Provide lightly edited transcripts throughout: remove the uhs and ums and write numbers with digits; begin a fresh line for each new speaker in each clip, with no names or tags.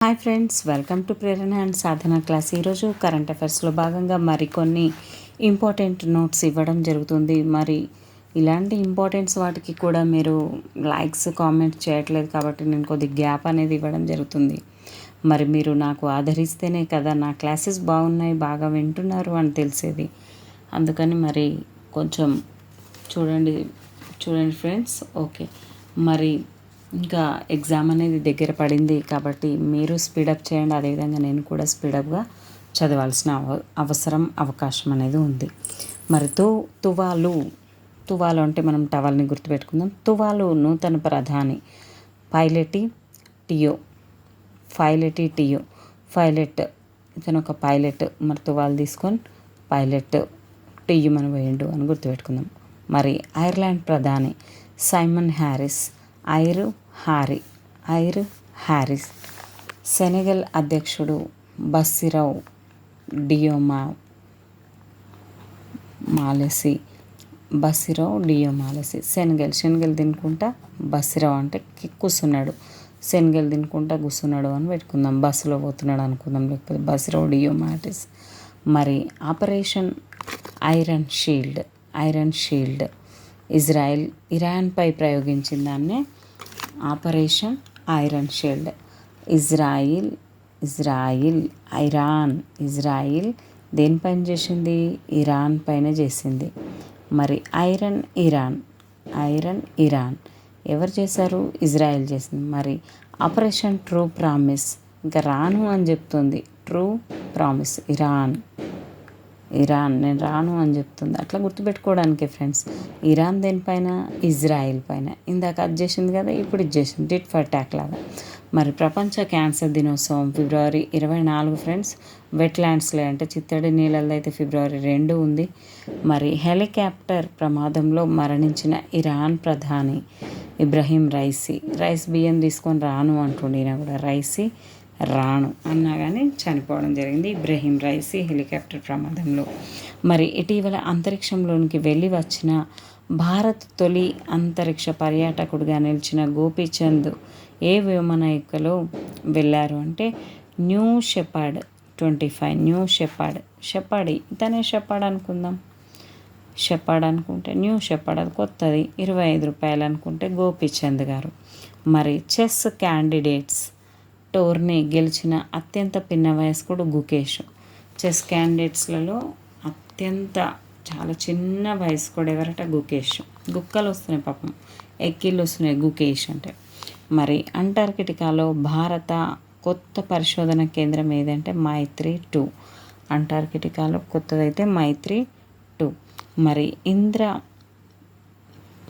Hi friends, welcome to Prerana and Sadhana class. ఈరోజు current అఫైర్స్లో భాగంగా మరికొన్ని ఇంపార్టెంట్ నోట్స్ ఇవ్వడం జరుగుతుంది. మరి ఇలాంటి ఇంపార్టెంట్స్ వాటికి కూడా మీరు లైక్స్ కామెంట్స్ చేయట్లేదు కాబట్టి నేను కొద్ది గ్యాప్ అనేది ఇవ్వడం జరుగుతుంది. మరి మీరు నాకు ఆదరిస్తేనే కదా నా క్లాసెస్ బాగున్నాయి, బాగా వింటున్నారు అని తెలిసేది. అందుకని మరి కొంచెం చూడండి ఫ్రెండ్స్. ఓకే, మరి ఇంకా ఎగ్జామ్ అనేది దగ్గర పడింది కాబట్టి మీరు స్పీడప్ చేయండి. అదేవిధంగా నేను కూడా స్పీడప్గా చదవాల్సిన అవకాశం అనేది ఉంది. మరి తువాలు అంటే మనం టవల్ని గుర్తుపెట్టుకుందాం. తువాలు నూతన ప్రధాని పైలట్ ఇతను ఒక పైలట్. మరి తువాలు తీసుకొని పైలట్ టియు మనం వేయండు అని గుర్తుపెట్టుకుందాం. మరి ఐర్లాండ్ ప్రధాని సైమన్ ఐర్ హ్యారిస్. సెనెగల్ అధ్యక్షుడు బసిరౌ డియోమా మాలెసి. శనగలు తినుకుంటా బసిరౌ అంటే కూర్చున్నాడు, శనగలు తినుకుంటా కూర్చున్నాడు అని పెట్టుకుందాం. బస్సులో పోతున్నాడు అనుకుందాం, లేకపోతే బసిరౌ డియోమాటిస్. మరి ఆపరేషన్ ఐరన్ షీల్డ్ ఇరాన్పై ప్రయోగించిన దాన్నే ఆపరేషన్ ఐరన్ షీల్డ్. ఇజ్రాయిల్ దేనిపైన చేసింది? ఇరాన్ పైన చేసింది. మరి ఐరన్ ఇరాన్ ఎవరు చేశారు? ఇజ్రాయిల్ చేసింది. మరి ఆపరేషన్ ట్రూ ప్రామిస్ ఇంకా రాను అని చెప్తుంది. ట్రూ ప్రామిస్ ఇరాన్ నేను రాను అని చెప్తుంది. అట్లా గుర్తుపెట్టుకోవడానికి ఫ్రెండ్స్. ఇరాన్ దేనిపైన? ఇజ్రాయిల్ పైన. ఇందాక అది చేసింది కదా, ఇప్పుడు ఇది చేసింది. టిట్ ఫర్ టాక్ లాగా. మరి ప్రపంచ క్యాన్సర్ దినోత్సవం ఫిబ్రవరి 24 ఫ్రెండ్స్. వెట్లాండ్స్లో అంటే చిత్తడి నీళ్ళల్లో అయితే ఫిబ్రవరి 2 ఉంది. మరి హెలికాప్టర్ ప్రమాదంలో మరణించిన ఇరాన్ ప్రధాని ఇబ్రహీం రైస్ బియ్యం తీసుకొని రాను అంటుండే కూడా రాను అన్నా కానీ చనిపోవడం జరిగింది ఇబ్రహీం హెలికాప్టర్ ప్రమాదంలో. మరి ఇటీవల అంతరిక్షంలోనికి వెళ్ళి వచ్చిన భారత్ తొలి అంతరిక్ష పర్యాటకుడిగా నిలిచిన గోపీచంద్ ఏ విమానయానంలో వెళ్ళారు అంటే న్యూ షెపర్డ్ 25. షెపర్డ్ ఇతనే షెపర్డ్ అనుకుందాం. షెపర్డ్ అనుకుంటే న్యూ షెపర్డ్, అది కొత్తది. ₹25 అనుకుంటే గోపీచంద్ గారు. మరి చెస్ క్యాండిడేట్స్ టోర్నీ గెలిచిన అత్యంత పిన్న వయస్కుడు గుకేష్. చెస్ క్యాండిడేట్స్లలో చాలా చిన్న వయస్కుడు ఎవరట? గుకేష్. గుక్కలు వస్తున్నాయి పాపం, ఎక్కిళ్ళు వస్తున్నాయి గుకేష్ అంటే. మరి అంటార్కిటికాలో భారత కొత్త పరిశోధన కేంద్రం ఏదంటే మైత్రి-2. అంటార్కిటికాలో కొత్తదైతే మైత్రి-2. మరి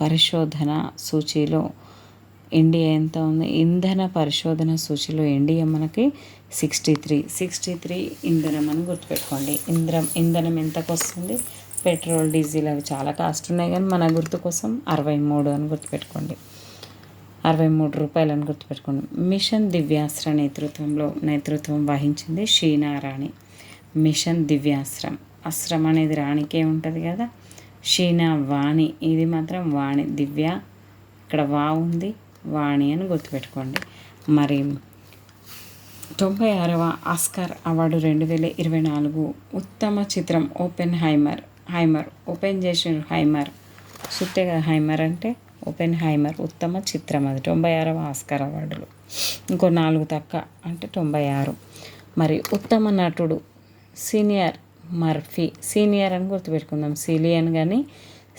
పరిశోధన సూచీలో ఇండియా ఎంత ఉంది? ఇంధన పరిశోధన సూచీలో ఇండియా మనకి 63 ఇంధనం అని గుర్తుపెట్టుకోండి. ఇంధనం ఎంతకు వస్తుంది? పెట్రోల్ డీజిల్ అవి చాలా కాస్ట్ ఉన్నాయి కానీ మన గుర్తు కోసం 63 అని గుర్తుపెట్టుకోండి. ₹63 అని గుర్తుపెట్టుకోండి. మిషన్ దివ్యాస్త్ర నేతృత్వం వహించింది షీనా రాణి. మిషన్ దివ్యాస్త్రం, అస్త్రం అనేది రాణికే ఉంటుంది కదా. షీనా వాణి, ఇది మాత్రం వాణి. దివ్య ఇక్కడ వా ఉంది, వాణి అని గుర్తుపెట్టుకోండి. మరి 96వ ఆస్కార్ అవార్డు 2024 ఉత్తమ చిత్రం ఓపెన్ చేసిన హైమర్ సుట్టే కదా. హైమర్ అంటే ఓపెన్ హైమర్ ఉత్తమ చిత్రం. అది 96వ ఆస్కార్ అవార్డులు. ఇంకో 4 తక్క అంటే 96. మరి ఉత్తమ నటుడు సీనియర్ మర్ఫీ. సీనియర్ అని గుర్తుపెట్టుకుందాం. సిలియన్ కానీ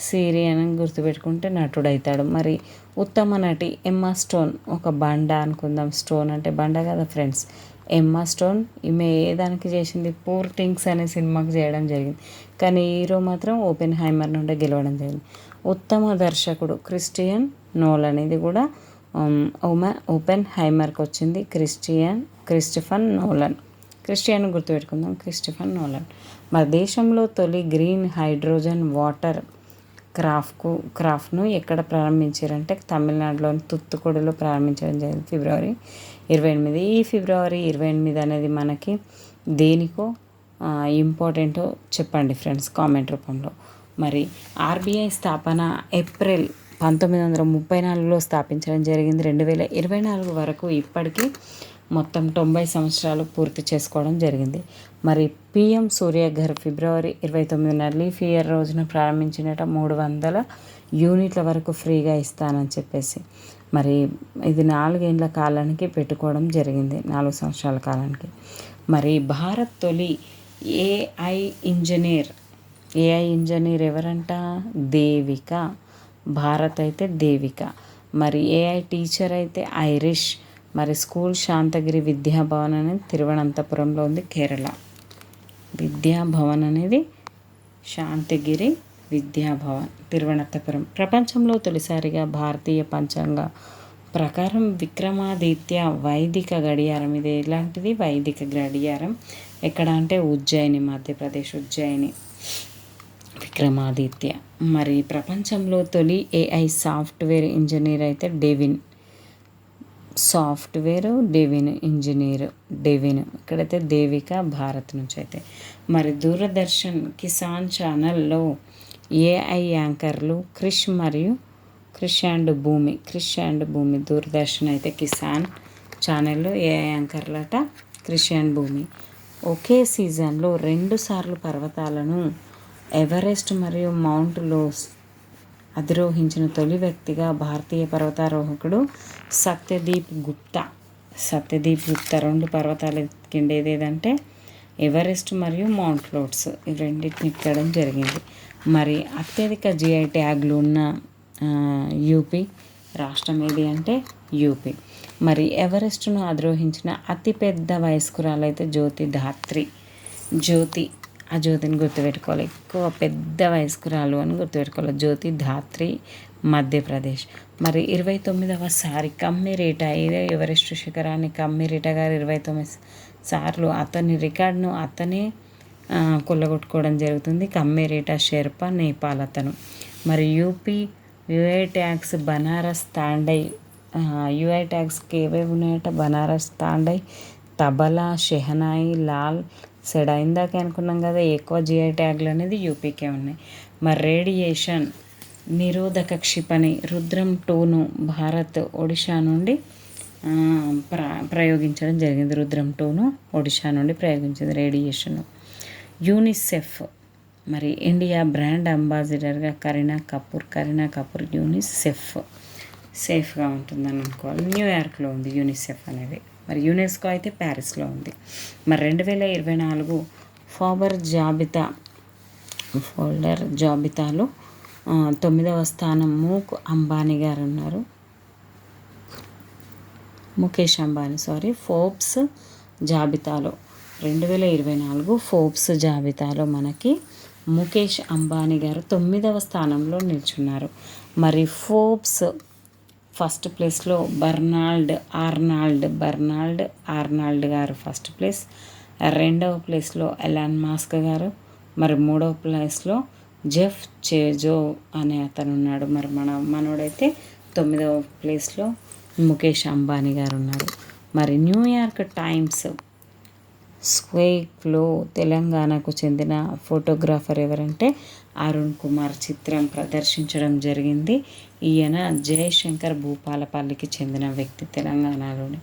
సిరియన్ అని గుర్తుపెట్టుకుంటే నటుడు అవుతాడు. మరి ఉత్తమ నటి ఎమ్మా స్టోన్. ఒక బండ అనుకుందాం. స్టోన్ అంటే బండ కదా ఫ్రెండ్స్. ఎమ్మా స్టోన్ ఈమె ఏ దానికి చేసింది? పూర్ థింగ్స్ అనే సినిమాకి చేయడం జరిగింది. కానీ హీరో మాత్రం ఓపెన్ హైమర్ నుండి గెలవడం జరిగింది. ఉత్తమ దర్శకుడు క్రిస్టియన్ నోలన్. ఇది కూడా ఓపెన్ హైమర్కి వచ్చింది. Christopher Nolan. క్రిస్టియన్ గుర్తుపెట్టుకుందాం, క్రిస్టఫర్ నోలన్. మన దేశంలో తొలి గ్రీన్ హైడ్రోజన్ వాటర్ క్రాఫ్ట్ను ఎక్కడ ప్రారంభించారంటే తమిళనాడులోని తుత్తుకుడిలో ప్రారంభించడం జరిగింది ఫిబ్రవరి 28. ఈ ఫిబ్రవరి 28 అనేది మనకి దేనికో ఇంపార్టెంటో చెప్పండి ఫ్రెండ్స్ కామెంట్ రూపంలో. మరి ఆర్బీఐ స్థాపన ఏప్రిల్ 1934లో స్థాపించడం జరిగింది. 2024 వరకు ఇప్పటికీ మొత్తం 90 సంవత్సరాలు పూర్తి చేసుకోవడం జరిగింది. మరి పిఎం సూర్యఘర్ ఫిబ్రవరి 29న లీఫ్ ఇయర్ రోజున ప్రారంభించినట 300 యూనిట్ల వరకు ఫ్రీగా ఇస్తానని చెప్పేసి. మరి ఇది 4 ఏళ్ల కాలానికి పెట్టుకోవడం జరిగింది, 4 సంవత్సరాల కాలానికి. మరి భారత్ తొలి ఏఐ ఇంజనీర్ ఎవరంట? దేవిక. భారత్ అయితే దేవిక. మరి ఏఐ టీచర్ అయితే ఐరిష్. మరి స్కూల్ శాంతగిరి విద్యాభవన్ అనేది తిరువనంతపురంలో ఉంది, కేరళ. విద్యాభవన్ అనేది శాంతగిరి విద్యాభవన్, తిరువనంతపురం. ప్రపంచంలో తొలిసారిగా భారతీయ పంచాంగ ప్రకారం విక్రమాదిత్య వైదిక గడియారం, ఇది ఎలాంటిది? వైదిక గడియారం. ఎక్కడ అంటే ఉజ్జయిని, మధ్యప్రదేశ్ ఉజ్జయిని, విక్రమాదిత్య. మరి ప్రపంచంలో తొలి ఏఐ సాఫ్ట్వేర్ ఇంజనీర్ అయితే డెవిన్. Engineer Devin. ఇక్కడైతే దేవిక, భారత్ నుంచి అయితే. మరి దూరదర్శన్ కిసాన్ ఛానల్లో ఏఐ యాంకర్లు క్రిష్ అండ్ భూమి. దూరదర్శన్ అయితే కిసాన్ ఛానల్లో ఏఐ యాంకర్లట క్రిష్ అండ్ భూమి. ఒకే సీజన్లో 2 సార్లు పర్వతాలను ఎవరెస్ట్ మరియు మౌంట్ లోస్ అధిరోహించిన తొలి వ్యక్తిగా భారతీయ పర్వతారోహకుడు సత్యదీప్ గుప్తా. 2 పర్వతాలు ఎక్కిండేది ఏదంటే ఎవరెస్ట్ మరియు మౌంట్ లోట్స్, ఇవి రెండింటిని ఎక్కడం జరిగింది. మరి అత్యధిక జిఐ ట్యాగ్లు ఉన్న యూపీ రాష్ట్రం ఏది అంటే యూపీ. మరి ఎవరెస్ట్ను అధిరోహించిన అతిపెద్ద వయస్కురాలైతే జ్యోతి ధాత్రి. ఆ జ్యోతిని గుర్తుపెట్టుకోవాలి, ఎక్కువ పెద్ద వయస్కురాలు అని గుర్తుపెట్టుకోవాలి. జ్యోతి ధాత్రి, మధ్యప్రదేశ్. మరి 29వ కమ్మిరీట, ఇదే ఎవరెస్ట్ శిఖరాన్ని కమ్మిరీట గారు 29 సార్లు అతని రికార్డును అతనే కొల్లగొట్టుకోవడం జరుగుతుంది. కమ్మిరీట షెర్పా, నేపాల్ అతను. మరి యూఐ ట్యాగ్స్ బనారస్ తాండై. యూఐ ట్యాగ్స్కి ఏవేవి ఉన్నాయట? బనారస్ తాండై, తబలా, షెహనాయి, లాల్ సెడా. ఇందాకే అనుకున్నాం కదా, ఎక్కువ జిఐ ట్యాగ్లు అనేది యూపీకే ఉన్నాయి. మరి రేడియేషన్ నిరోధక క్షిపణి రుద్రం 2ను భారత్ ఒడిషా నుండి ప్రయోగించడం జరిగింది. రుద్రం 2ను ఒడిషా నుండి ప్రయోగించింది రేడియేషన్. యూనిసెఫ్. మరి ఇండియా బ్రాండ్ అంబాసిడర్గా కరీనా కపూర్. యూనిసెఫ్ సేఫ్గా ఉంటుందని అనుకోవాలి. న్యూయార్క్లో ఉంది యూనిసెఫ్ అనేది. మరి యునెస్కో అయితే ప్యారిస్లో ఉంది. మరి 2024 ఫోర్బ్స్ జాబితాలో 9వ స్థానం ముఖేష్ అంబానీ. ఫోర్బ్స్ జాబితాలో 2024 ఫోర్బ్స్ జాబితాలో మనకి ముఖేష్ అంబానీ గారు 9వ స్థానంలో నిల్చున్నారు. మరి ఫోర్బ్స్ ఫస్ట్ ప్లేస్లో ఆర్నాల్డ్ గారు ఫస్ట్ ప్లేస్. 2వ ప్లేస్లో ఎలాన్ మాస్క్ గారు. మరి 3వ ప్లేస్లో జెఫ్ బెజోస్ అనే అతను ఉన్నాడు. మరి మనోడైతే 9వ ప్లేస్లో ముఖేష్ అంబానీ గారు ఉన్నారు. మరి న్యూయార్క్ టైమ్స్ స్క్వేర్లో తెలంగాణకు చెందిన ఫోటోగ్రాఫర్ ఎవరంటే అరుణ్ కుమార్ చిత్రం ప్రదర్శించడం జరిగింది. ఈయన జయశంకర్ భూపాలపల్లికి చెందిన వ్యక్తి, తెలంగాణలోని.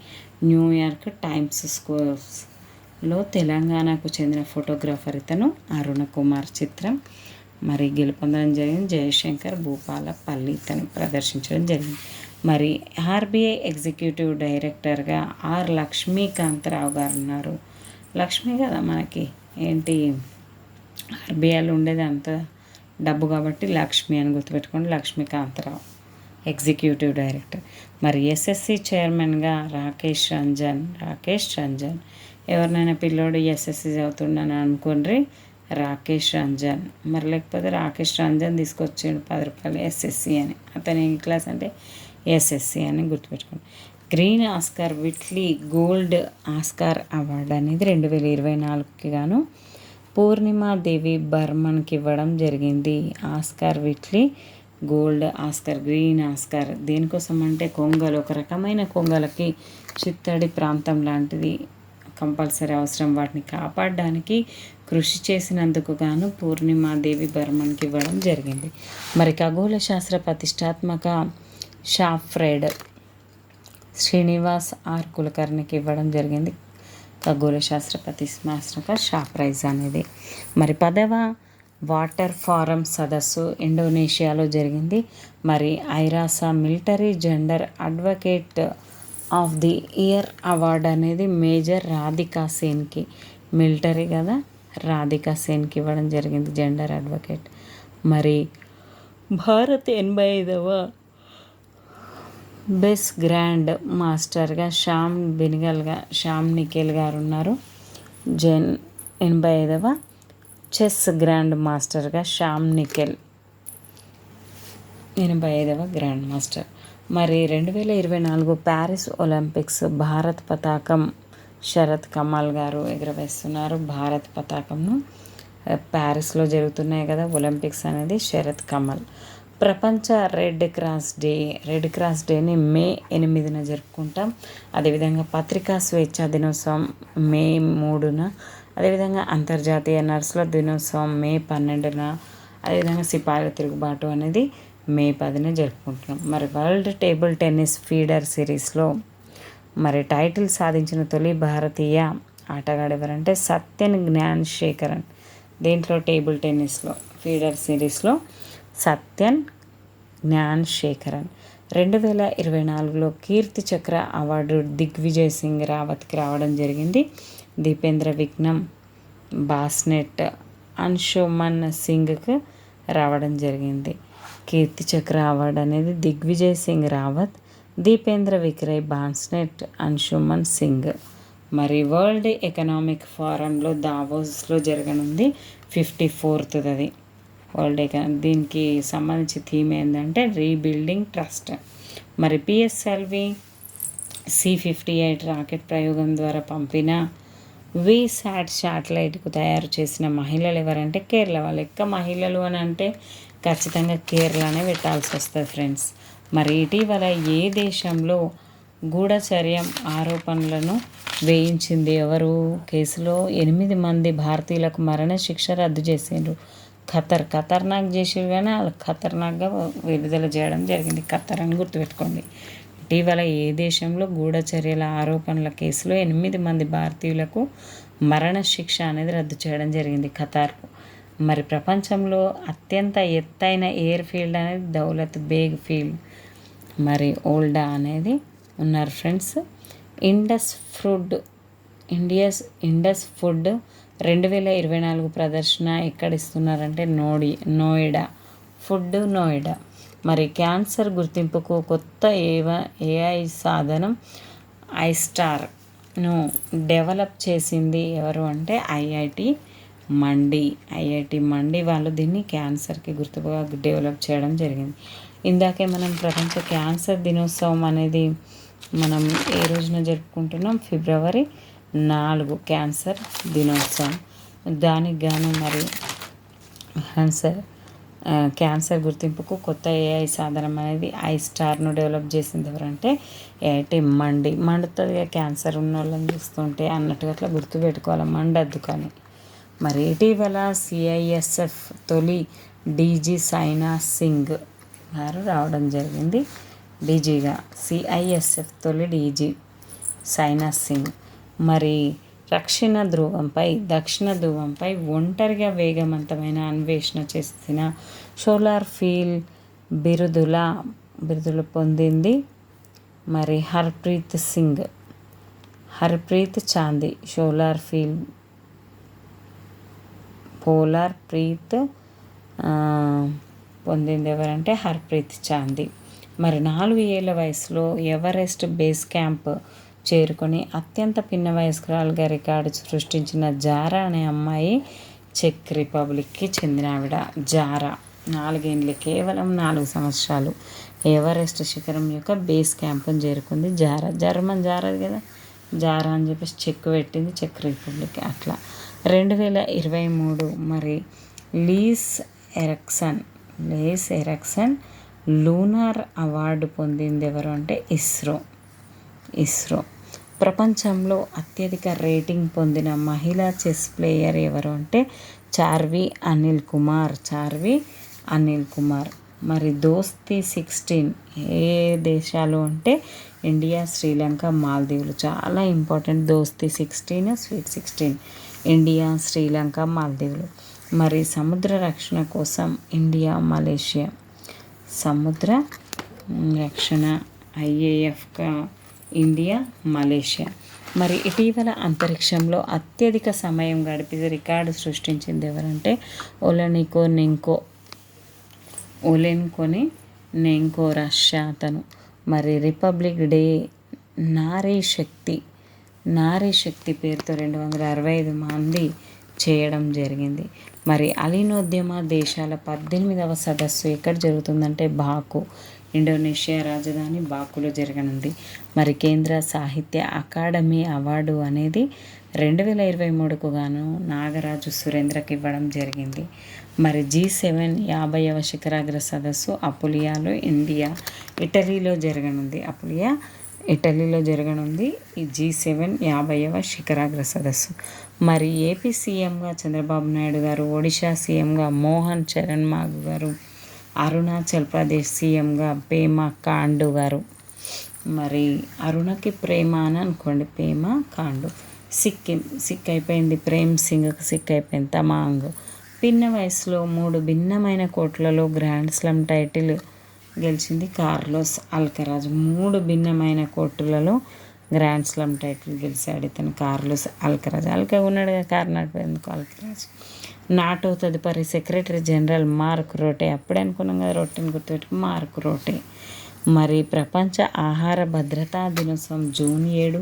న్యూయార్క్ టైమ్స్ స్క్వేర్లో తెలంగాణకు చెందిన ఫోటోగ్రాఫర్ ఇతను అరుణ్ కుమార్ చిత్రం మరి గెలుపొందడం జరిగింది. జయశంకర్ భూపాలపల్లి ఇతను ప్రదర్శించడం జరిగింది. మరి ఆర్బీఐ ఎగ్జిక్యూటివ్ డైరెక్టర్గా లక్ష్మీకాంతరావు గారు ఉన్నారు. లక్ష్మి కదా మనకి ఏంటి ఆర్బీఐలో ఉండేది అంత డబ్బు కాబట్టి లక్ష్మి అని గుర్తుపెట్టుకోండి. Lakshmikantha Rao executive director. మరి ఎస్ఎస్సి చైర్మన్గా రాకేష్ రంజన్. ఎవరినైనా పిల్లోడు ఎస్ఎస్సి చదువుతుండని అనుకోండి, రాకేష్ రంజన్. మరి లేకపోతే రాకేష్ రంజన్ తీసుకొచ్చిండు 10 రూపాయలు ఎస్ఎస్సి అని. అతను ఏ క్లాస్ అంటే ఎస్ఎస్సి అని గుర్తుపెట్టుకోండి. Green Oscar Whitelee gold Oscar award అనేది 2024కి గాను పూర్ణిమాదేవి బర్మన్కి ఇవ్వడం జరిగింది. Oscar Whitelee gold Oscar, green Oscar దేనికోసం అంటే కొంగలు, ఒక రకమైన కొంగలకి చిత్తడి ప్రాంతం లాంటిది కంపల్సరీ అవసరం, వాటిని కాపాడడానికి కృషి చేసినందుకు గాను పూర్ణిమాదేవి బర్మన్కి ఇవ్వడం జరిగింది. మరి ఖగోళ శాస్త్ర ప్రతిష్టాత్మక శ్రీనివాస్ ఆర్ కులకర్ణికి ఇవ్వడం జరిగింది ఖగోళ శాస్త్రపతి స్మారక షా ప్రైజ్ అనేది. మరి 10వ వాటర్ ఫారం సదస్సు ఇండోనేషియాలో జరిగింది. మరి ఐరాసా military gender advocate of the year award అనేది మేజర్ రాధికా సేన్కి, మిలిటరీ కదా, రాధికా సేన్కి ఇవ్వడం జరిగింది జెండర్ అడ్వకేట్. మరి భారత్ 85వ బెస్ట్ గ్రాండ్ మాస్టర్గా శ్యామ్ నిఖేల్ గారు ఉన్నారు. 85వ చెస్ గ్రాండ్ మాస్టర్గా శ్యామ్ నిఖేల్ 85వ గ్రాండ్ మాస్టర్. మరి 2024 ప్యారిస్ ఒలింపిక్స్ భారత్ పతాకం శరత్ కమల్ గారు ఎగురవేస్తున్నారు. భారత్ పతాకంను ప్యారిస్లో జరుగుతున్నాయి కదా ఒలింపిక్స్ అనేది. శరత్ కమల్. ప్రపంచ రెడ్ క్రాస్ డేని మే 8న జరుపుకుంటాం. అదేవిధంగా పత్రికా స్వేచ్ఛా దినోత్సవం మే 3న, అదేవిధంగా అంతర్జాతీయ నర్సుల దినోత్సవం మే 12న, అదేవిధంగా సిపాయిల తిరుగుబాటు అనేది మే 10న జరుపుకుంటున్నాం. మరి వరల్డ్ టేబుల్ టెన్నిస్ ఫీడర్ సిరీస్లో మరి టైటిల్ సాధించిన తొలి భారతీయ ఆటగాడు ఎవరంటే సత్యన్ జ్ఞాన్ శేఖరన్. దీంట్లో టేబుల్ టెన్నిస్లో ఫీడర్ సిరీస్లో సత్యన్ జ్ఞాన్ శేఖరన్. 2024లో కీర్తి చక్ర అవార్డు దిగ్విజయ్ సింగ్ రావత్కి రావడం జరిగింది. దీపేంద్ర విక్రమ్ బాస్నెట్ అన్షుమన్ సింగ్కి రావడం జరిగింది. కీర్తి చక్ర అవార్డు అనేది దిగ్విజయ్ సింగ్ రావత్, దీపేంద్ర విక్రయ్ బాస్నెట్, అన్షుమన్ సింగ్. మరి వరల్డ్ ఎకనామిక్ ఫోరంలో దావోస్లో జరగనుంది 54th అది వరల్డ్ దీనికి సంబంధించి థీమ్ ఏంటంటే రీబిల్డింగ్ ట్రస్ట్. మరి పిఎస్ఎల్వి C-58 రాకెట్ ప్రయోగం ద్వారా పంపిన వీసాట్ శాటిలైట్కు తయారు చేసిన మహిళలు ఎవరంటే కేరళ వాళ్ళు. మహిళలు అని అంటే ఖచ్చితంగా కేరళనే పెట్టాల్సి వస్తుంది ఫ్రెండ్స్. మరి ఇటీవల ఏ దేశంలో గూఢచర్యం ఆరోపణలను వేయించింది ఎవరు? కేసులో 8 మంది భారతీయులకు మరణశిక్ష రద్దు చేసిండ్రు. ఖతర్నాక్ చేసిరు కానీ వాళ్ళు ఖతర్నాక్గా విడుదల చేయడం జరిగింది. ఖతర్ అని గుర్తుపెట్టుకోండి. ఇటీవల ఏ దేశంలో గూఢచర్యల ఆరోపణల కేసులో 8 మంది భారతీయులకు మరణశిక్ష అనేది రద్దు చేయడం జరిగింది ఖతార్కు. మరి ప్రపంచంలో అత్యంత ఎత్తైన ఎయిర్ ఫీల్డ్ అనేది దౌలత్ బేగ్ ఫీల్డ్ మరి ఓల్డా అనేది ఉన్నారు ఫ్రెండ్స్. ఇండస్ ఫుడ్ 2024 ప్రదర్శన ఎక్కడ ఇస్తున్నారంటే నోయిడా. మరి క్యాన్సర్ గుర్తింపుకు కొత్త ఏఐ సాధనం ఐస్టార్ను డెవలప్ చేసింది ఎవరు అంటే ఐఐటి మండి వాళ్ళు దీన్ని క్యాన్సర్కి గుర్తుగా డెవలప్ చేయడం జరిగింది. ఇందాకే మనం ప్రపంచ క్యాన్సర్ దినోత్సవం అనేది మనం ఏ రోజున జరుపుకుంటున్నాం? February 4 క్యాన్సర్ దినోత్సవం. దానికి గాను మరి క్యాన్సర్ గుర్తింపుకు కొత్త ఏఐ సాధనం అనేది ఐస్టార్ను డెవలప్ చేసింది ఎవరంటే ఐఐటి మండుతుంది క్యాన్సర్ ఉన్న వాళ్ళని చూస్తుంటే అన్నట్టుగా అట్లా గుర్తుపెట్టుకోవాలి, మండద్దు కానీ. మరి ఇటీవల CISF తొలి డీజీ సైనా సింగ్ గారు రావడం జరిగింది. డీజీగా CISF తొలి డీజీ సైనా సింగ్. మరి దక్షిణ ధ్రువంపై ఒంటరిగా వేగవంతమైన అన్వేషణ చేసిన సోలార్ ఫీల్డ్ బిరుదులు పొందింది మరి హర్ప్రీత్ చాందీ. పోలార్ ప్రీత్ పొందింది ఎవరంటే హర్ప్రీత్ చాందీ. మరి 4 ఏళ్ల వయసులో ఎవరెస్ట్ బేస్ క్యాంప్ చేరుకొని అత్యంత పిన్న వయస్కురాలుగా రికార్డు సృష్టించిన జారా అనే అమ్మాయి చెక్ రిపబ్లిక్కి చెందిన ఆవిడ. జారా 4 ఏళ్ళు, కేవలం 4 సంవత్సరాలు ఎవరెస్ట్ శిఖరం యొక్క బేస్ క్యాంప్ని చేరుకుంది. జర్మన్ జారాది కదా, జారా అని చెప్పేసి చెక్ పెట్టింది, చెక్ రిపబ్లిక్. అట్లా 2023 మరి లీస్ ఎరక్సన్ లూనార్ అవార్డు పొందింది ఎవరు అంటే ఇస్రో. ప్రపంచంలో అత్యధిక రేటింగ్ పొందిన మహిళా చెస్ ప్లేయర్ ఎవరు అంటే చార్వి అనిల్ కుమార్. మరి దోస్తీ 16 ఏ దేశాలు అంటే ఇండియా, శ్రీలంక, మాల్దీవులు. చాలా ఇంపార్టెంట్. దోస్తీ 16, స్వీట్ 16, ఇండియా, శ్రీలంక, మాల్దీవులు. మరి సముద్ర రక్షణ కోసం ఇండియా, మలేషియా. సముద్ర రక్షణ ఐఏఎఫ్గా ఇండియా, మలేషియా. మరి ఇటీవల అంతరిక్షంలో అత్యధిక సమయం గడిపి రికార్డు సృష్టించింది ఎవరంటే ఓలెన్కోని నెంకో, రష్యా అతను. మరి రిపబ్లిక్ డే నారీ శక్తి పేరుతో 265 మంది చేయడం జరిగింది. మరి అలీనోద్యమ దేశాల 18వ సదస్సు ఎక్కడ జరుగుతుందంటే బాకు, ఇండోనేషియా రాజధాని బాకులో జరగనుంది. మరి కేంద్ర సాహిత్య అకాడమీ అవార్డు అనేది 2023కు గాను నాగరాజు సురేంద్రకి ఇవ్వడం జరిగింది. మరి G7 50వ శిఖరాగ్ర సదస్సు అపులియాలో ఇటలీలో జరగనుంది ఈ G7 50వ శిఖరాగ్ర సదస్సు. మరి ఏపీ సీఎంగా చంద్రబాబు నాయుడు గారు, ఒడిశా సీఎంగా మోహన్ చరణ్ మాగు గారు, అరుణాచల్ ప్రదేశ్ సీఎంగా పేమా ఖాండు గారు. మరి అరుణకి ప్రేమ అని అనుకోండి, పేమా ఖాండు. సిక్ అయిపోయింది, ప్రేమ్ సింగ్కి సిక్ అయిపోయింది, తమాంగ్. పిన్న వయసులో 3 భిన్నమైన కోర్టులలో గ్రాండ్ స్లామ్ టైటిల్ గెలిచింది కార్లోస్ అల్కరాజ్. 3 భిన్నమైన కోర్టులలో గ్రాండ్ స్లామ్ టైటిల్ గెలిచాడు ఇతను కార్లోస్ అల్కరాజ్. ఉన్నాడుగా కారు నడిపేందుకు అల్కరాజ్. నాటో తదుపరి సెక్రటరీ జనరల్ మార్క్ రూటే. అప్పుడే అనుకున్నాం కదా, రొట్టెని గుర్తుపెట్టుకు మార్క్ రూటే. మరి ప్రపంచ ఆహార భద్రతా దినోత్సవం జూన్ 7,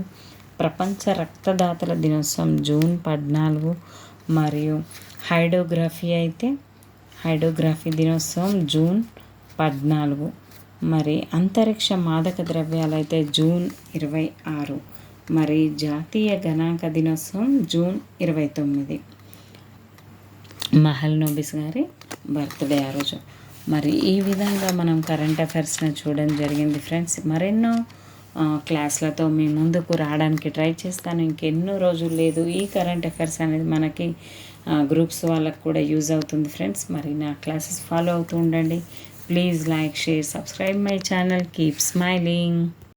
ప్రపంచ రక్తదాతల దినోత్సవం జూన్ 14, మరియు హైడ్రోగ్రఫీ దినోత్సవం జూన్ 14. మరి అంతరిక్ష మాదక ద్రవ్యాలు అయితే జూన్ 26. మరి జాతీయ గణాంక దినోత్సవం జూన్ 29. మహల్ నోబిస్ గారి బర్త్డే ఆ రోజు. మరి ఈ విధంగా మనం కరెంట్ అఫైర్స్ని చూడడం జరిగింది ఫ్రెండ్స్. మరెన్నో క్లాస్లతో మీ ముందుకు రావడానికి ట్రై చేస్తాను. ఇంకెన్నో రోజులు లేదు. ఈ కరెంట్ అఫైర్స్ అనేది మనకి గ్రూప్స్ వాళ్ళకు కూడా యూజ్ అవుతుంది ఫ్రెండ్స్. మరి నా క్లాసెస్ ఫాలో అవుతూ ఉండండి. Please like, share, subscribe my channel. Keep smiling.